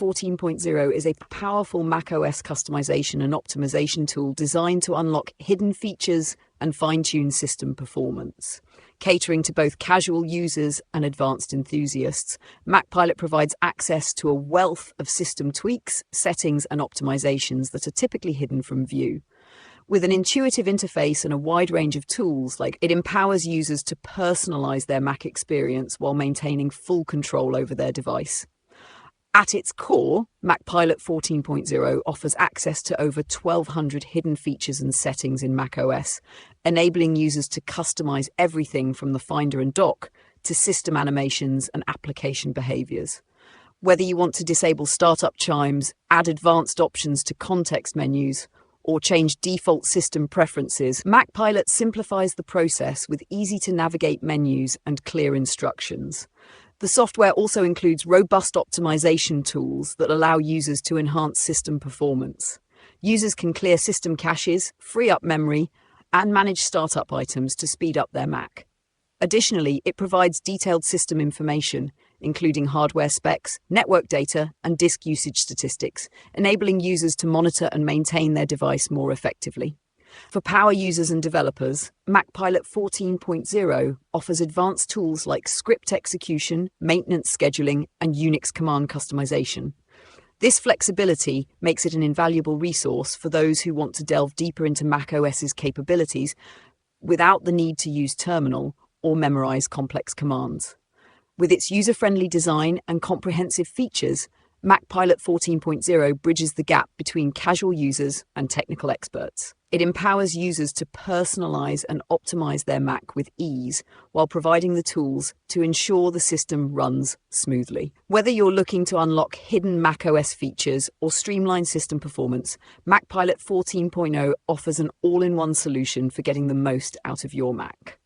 14.0 is a powerful macOS customization and optimization tool designed to unlock hidden features and fine-tune system performance. Catering to both casual users and advanced enthusiasts, MacPilot provides access to a wealth of system tweaks, settings, and optimizations that are typically hidden from view. With an intuitive interface and a wide range of tools, it empowers users to personalize their Mac experience while maintaining full control over their device. At its core, MacPilot 14.0 offers access to over 1,200 hidden features and settings in macOS, enabling users to customize everything from the Finder and Dock to system animations and application behaviors. Whether you want to disable startup chimes, add advanced options to context menus, or change default system preferences, MacPilot simplifies the process with easy-to-navigate menus and clear instructions. The software also includes robust optimization tools that allow users to enhance system performance. Users can clear system caches, free up memory, and manage startup items to speed up their Mac. Additionally, it provides detailed system information, including hardware specs, network data, and disk usage statistics, enabling users to monitor and maintain their device more effectively. For power users and developers, MacPilot 14.0 offers advanced tools like script execution, maintenance scheduling, and Unix command customization. This flexibility makes it an invaluable resource for those who want to delve deeper into macOS's capabilities without the need to use terminal or memorize complex commands. With its user-friendly design and comprehensive features, MacPilot 14.0 bridges the gap between casual users and technical experts. It empowers users to personalize and optimize their Mac with ease while providing the tools to ensure the system runs smoothly. Whether you're looking to unlock hidden macOS features or streamline system performance, MacPilot 14.0 offers an all-in-one solution for getting the most out of your Mac.